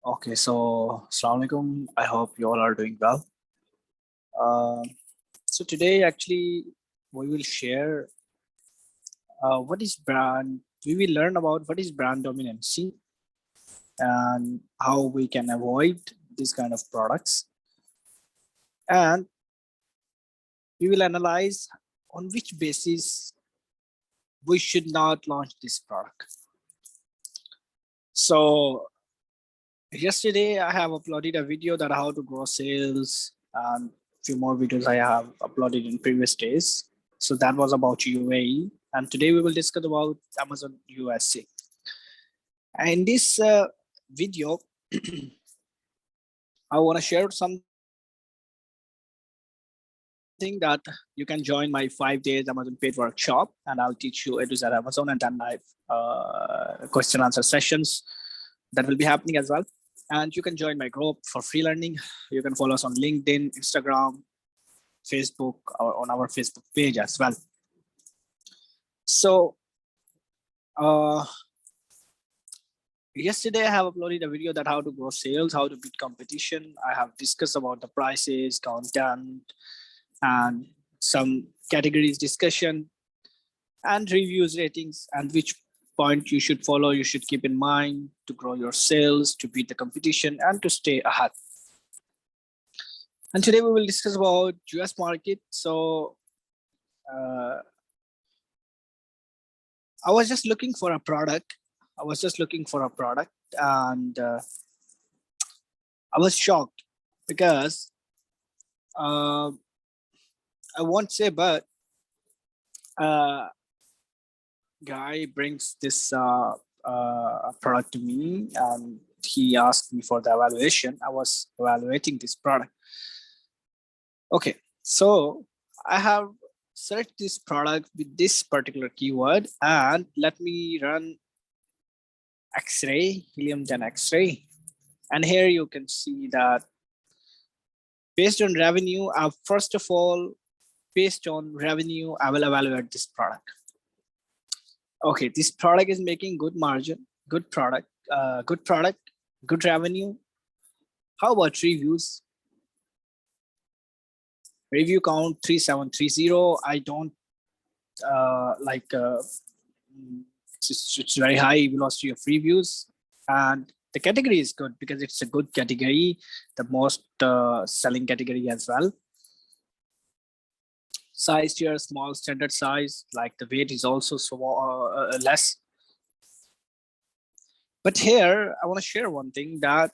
Okay, so Assalamu alaikum. I hope you all are doing well. Uh, so today, actually, we will share what is brand. We will learn about what is brand dominancy and how we can avoid this kind of products. And we will analyze on which basis we should not launch this product. So yesterday, I have uploaded a video that how to grow sales and few more videos I have uploaded in previous days. So that was about UAE, and today we will discuss about Amazon USA. And in this video, I want to share something that you can join my 5 days Amazon paid workshop, and I'll teach you A to Z Amazon and then live question answer sessions that will be happening as well. And you can join my group for free learning. You can follow us on LinkedIn, Instagram, Facebook, or on our Facebook page as well. So yesterday I have uploaded a video that how to grow sales, how to beat competition. I have discussed about the prices, content, and some categories discussion and reviews, ratings, and which point you should follow, you should keep in mind to grow your sales, to beat the competition, and to stay ahead. And today we will discuss about US market. So I was just looking for a product. And I was shocked because I won't say, but guy brings this product to me and he asked me for the evaluation. I was evaluating this product. Okay, so I have searched this product with this particular keyword, and let me run X-ray, helium 10 X-ray. And here you can see that based on revenue, first of all, based on revenue, I will evaluate this product. Okay, this product is making good margin, good product, good revenue. How about reviews? Review count 3730. I don't it's very high velocity of reviews, and the category is good because it's a good category, the most selling category as well. Size here, small, standard size, like the weight is also so less. But here I want to share one thing that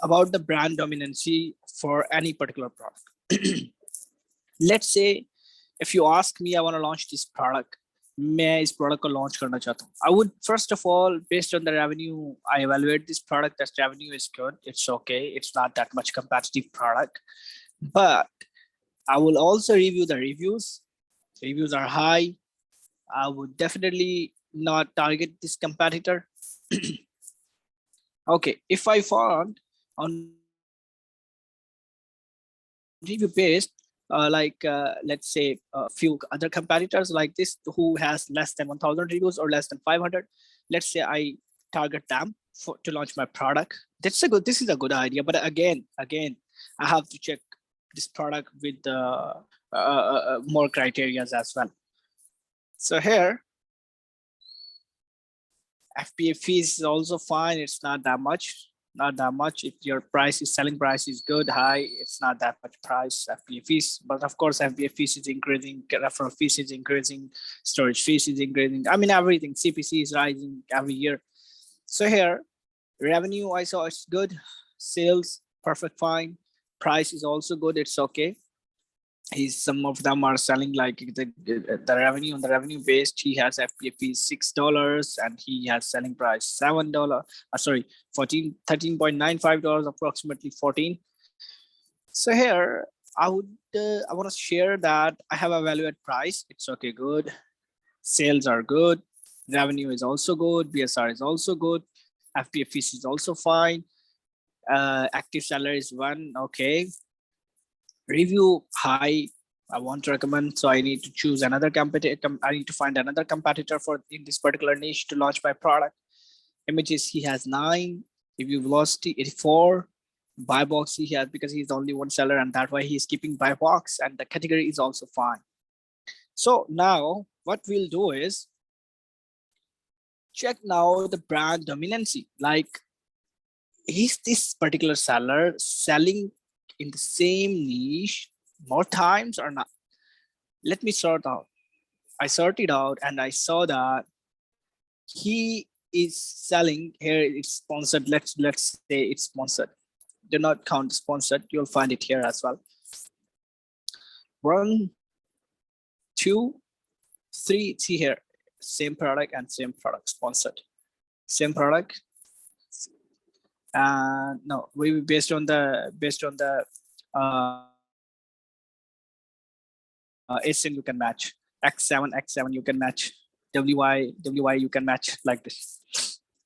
about the brand dominancy for any particular product. Let's say if you ask me, I want to launch this product, मैं इस product को launch करना चाहता हूँ. I would first of all, based on the revenue, I evaluate this product. That revenue is good. It's okay. It's not that much competitive product, but I will also review the reviews. Reviews are high. I would definitely not target this competitor. Okay, if I found on review based, let's say a few other competitors like this who has less than 1,000 reviews or less than 500, let's say I target them to launch my product. This is a good idea, but again, I have to check this product with more criteria as well. So here, FBA fees is also fine. It's not that much. If your selling price is good, high, it's not that much price FBA fees. But of course, FBA fees is increasing, referral fees is increasing, storage fees is increasing. I mean, everything. CPC is rising every year. So here, revenue I saw it's good, sales perfect, fine, price is also good. It's okay. Some of them are selling like the revenue on the revenue based. He has FBA fees $6 and he has selling price $7. Sorry, $13.95, approximately 14. So here I want to share that I have evaluated price. It's okay, good. Sales are good. Revenue is also good. BSR is also good. FBA fees is also fine. Active seller is 1. Okay. Review high, I want to recommend, so I need to choose another competitor. I need to find another competitor for in this particular niche to launch my product. Images he has 9, review velocity 84, buy box he has because he's only one seller and that why he's keeping buy box, and the category is also fine. So now what we'll do is check now the brand dominancy. Like, is this particular seller selling in the same niche more times or not? Let me sort out. I sorted out and I saw that he is selling here. It's sponsored. Let's say it's sponsored. Do not count sponsored. You'll find it here as well. 1, 2, 3. See here, same product and same product sponsored. Same product. And no, we based on the ASIN you can match, X7 you can match, WY you can match like this.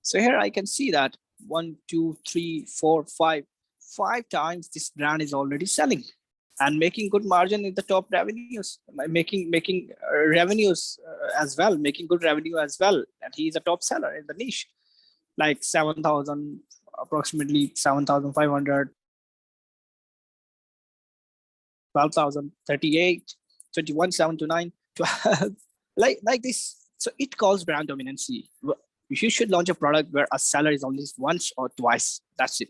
So here I can see that 1, 2, 3, 4, 5 times this brand is already selling and making good margin in the top revenues, making revenues as well, making good revenue as well. And he is a top seller in the niche, like 7,000, approximately 7,500, 12,000, 38, 21, 7 to 9, 12, like this. So it calls brand dominancy. You should launch a product where a seller is only once or twice. That's it.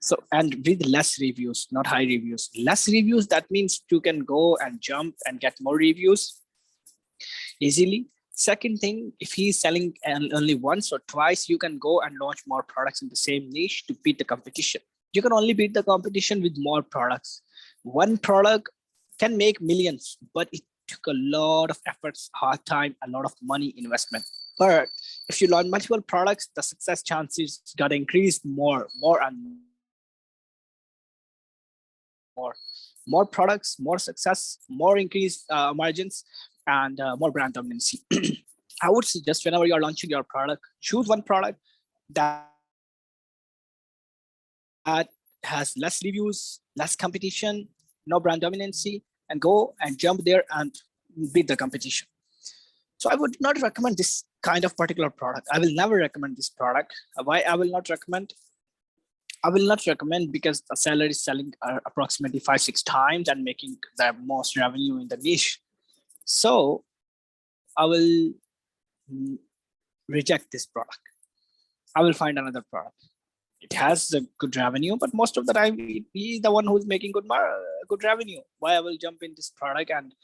So, and with less reviews, not high reviews. Less reviews, that means you can go and jump and get more reviews easily. Second thing, if he's selling only once or twice, you can go and launch more products in the same niche to beat the competition. You can only beat the competition with more products. One product can make millions, but it took a lot of efforts, hard time, a lot of money investment. But if you launch multiple products, the success chances got increased more and more products, more success, more increased margins, and more brand dominancy. I would suggest whenever you're launching your product, choose one product that has less reviews, less competition, no brand dominancy, and go and jump there and beat the competition. So I would not recommend this kind of particular product. I will never recommend this product. Why I will not recommend? I will not recommend because the seller is selling approximately 5-6 times and making the most revenue in the niche. So I will reject this product. I will find another product. It has a good revenue, but most of the time he is the one who's making good revenue. Why I will jump in this product and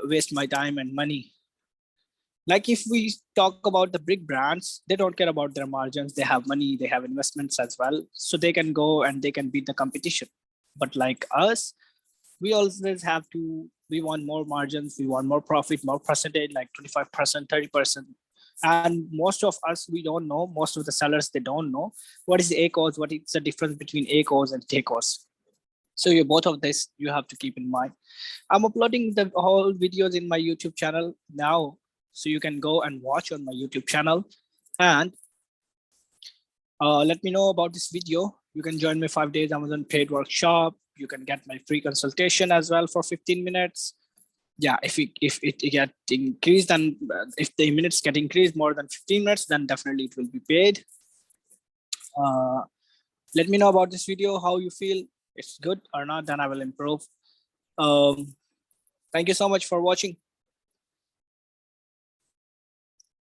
waste my time and money? Like if we talk about the big brands, they don't care about their margins. They have money, they have investments as well. So they can go and they can beat the competition. But like us, we always have to, we want more margins, we want more profit, more percentage, like 25%, 30%. And most of us, we don't know, most of the sellers, they don't know what is the ACOS, what is the difference between ACOS and TACOS. So you both of this, you have to keep in mind. I'm uploading the whole videos in my YouTube channel now. So you can go and watch on my YouTube channel and let me know about this video. You can join my 5 days Amazon paid workshop. You can get my free consultation as well for 15 minutes. Yeah, if it get increased, and if the minutes get increased more than 15 minutes, then definitely it will be paid. Let me know about this video, how you feel, it's good or not, then I will improve. Thank you so much for watching.